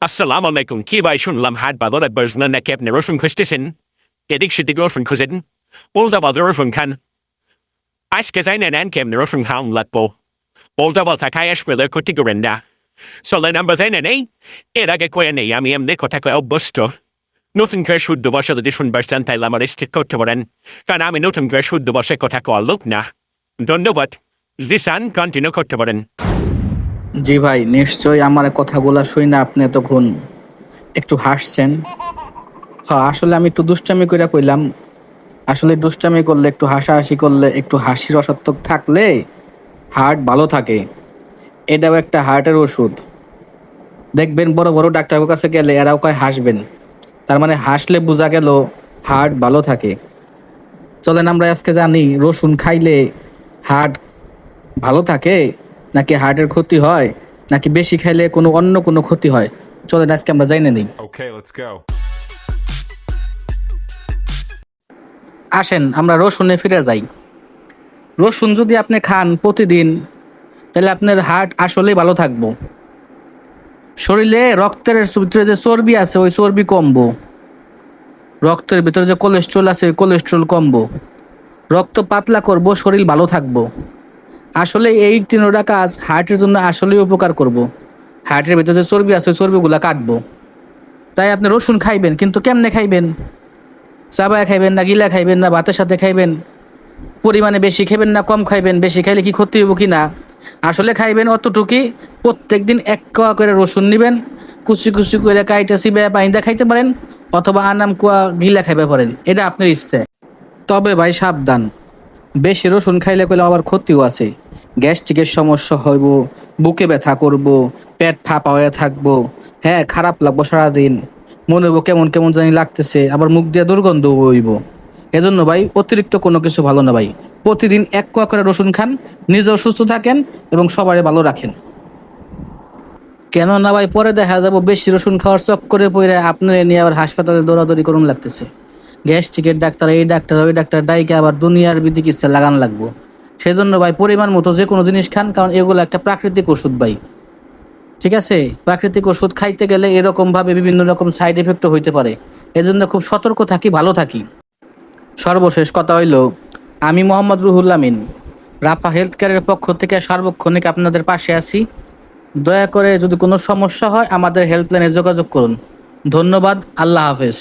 আসসালামু আলাইকুম। কি ভাই শুনলাম হাট বাজারে বসলেন নাকি আপনি রসুন খুঁজতেছেন? এদিক সেদিক রসুন খুঁজেন, উল্টা পাল্টা রসুন খান। আজকে যাই নেন কেমনি রসুন খাওয়ান লাগবো। উল্টা পাল্টা খাই আসলে ক্ষতি করেন না। চলেন আমরা যাই নেই, এর আগে কয়ে নেই আমি এমনি কথা কয়ে অভ্যস্ত। নতুন করে শুদ্ধ বসে যদি শুনবার চান তাইলে আমার স্টিক করতে পারেন, কারণ আমি নতুন করে শুদ্ধ বসে কথা কওয়ার লোক না। ধন্যবাদ। যদি চান কন্টিনিউ করতে পারেন। জি ভাই, নিশ্চয়ই আমার কথাগুলা শুই না আপনি এতক্ষণ একটু হাসছেন। হ্যাঁ, আসলে আমি একটু দুষ্টামি কইরা কইলাম। আসলে দুষ্টামি করলে, একটু হাসাহাসি করলে, একটু হাসির রসাত্মক থাকলে হার্ট ভালো থাকে। এটাও একটা হার্টের ওষুধ। দেখবেন বড় বড় ডাক্তারের কাছে গেলে এরাও কয় হাসবেন, তার মানে হাসলে বোঝা গেল হার্ট ভালো থাকে। চলেন আমরা আজকে জানি রসুন খাইলে হার্ট ভালো থাকে নাকি হার্টের ক্ষতি হয়, নাকি বেশি খাইলে অন্য কোনো ক্ষতি হয়। চলেন আজকে আমরা জানি নিই। Okay, let's go. আসেন আমরা রসুনে ফিরে যাই। রসুন যদি আপনি খান প্রতিদিন, তাহলে আপনার হার্ট আসলেই ভালো থাকবো। শরীরে রক্তের ভিতরে যে চর্বি আছে ওই চর্বি কমবো। রক্তের ভিতরে যে কোলেস্ট্রল আছে ওই কোলেস্ট্রল কমবো। রক্ত পাতলা করব, শরীর ভালো থাকবো। আসলে এই তিনটা কাজ হার্টের জন্য আসলেই উপকার করব। হার্টের ভিতরে যে চর্বি আছে ওই চর্বিগুলা কাটবো। তাই আপনি রসুন খাইবেন, কিন্তু কেমনে খাইবেন? চাবায় খাইবেন না গিলা খাইবেন না ভাতের সাথে খাইবেন? পরিমাণে বেশি খাইবেন না কম খাইবেন? বেশি খাইলে কি ক্ষতি হইব কি না? আসলে খাইবেন অতটুকুই। প্রত্যেকদিন এক কোয়া করে রসুন নেবেন, কুচি কুচি করে কাইটা চিবে বাইন্দা খাইতে পারেন, অথবা আনাম কোয়া গিলা খাইতে পারেন, এটা আপনার ইচ্ছে। তবে ভাই সাবধান, বেশি রসুন খাইলে কইলে আবার ক্ষতিও আছে। গ্যাস্ট্রিকের সমস্যা হইব, বুকে ব্যথা করব, পেট ফাঁপা হয়ে থাকবো, হ্যাঁ খারাপ লাগবো সারাদিন, মনে হইব কেমন কেমন জানি লাগতেছে, আবার মুখ দিয়ে দুর্গন্ধ হইব। এজন্য ভাই অতিরিক্ত কোনো কিছু ভালো না ভাই। প্রতিদিন এক কোয়া করে রসুন খান, নিজেও সুস্থ থাকেন এবং সবারই ভালো রাখেন। কেন না ভাই, পরে দেখা যাবো বেশি রসুন খাওয়ার চক্করে পড়ে আপনার নিয়ে আবার হাসপাতালে দৌড়াদৌড়ি করুন লাগতেছে। গ্যাস্ট্রিকের ডাক্তার, এই ডাক্তার, ওই ডাক্তার ডাইকে আবার দুনিয়ার চিকিৎসা লাগান লাগবো। সেজন্য ভাই পরিমাণ মতো যে কোনো জিনিস খান, কারণ এগুলো একটা প্রাকৃতিক ওষুধ ভাই। ঠিক আছে? প্রাকৃতিক ওষুধ খাইতে গেলে এরকম ভাবে বিভিন্ন রকম সাইড এফেক্টও হইতে পারে। এজন্য খুব সতর্ক থাকি, ভালো থাকি। সর্বশেষ কথা হইল, আমি মোহাম্মদ রুহুল আমিন, রাফা হেলথ কেয়ারের পক্ষ থেকে সার্বক্ষণিক আপনাদের পাশে আছি। দয়া করে যদি কোনো সমস্যা হয় আমাদের হেল্পলাইনে যোগাযোগ করুন। ধন্যবাদ। আল্লাহ হাফেজ।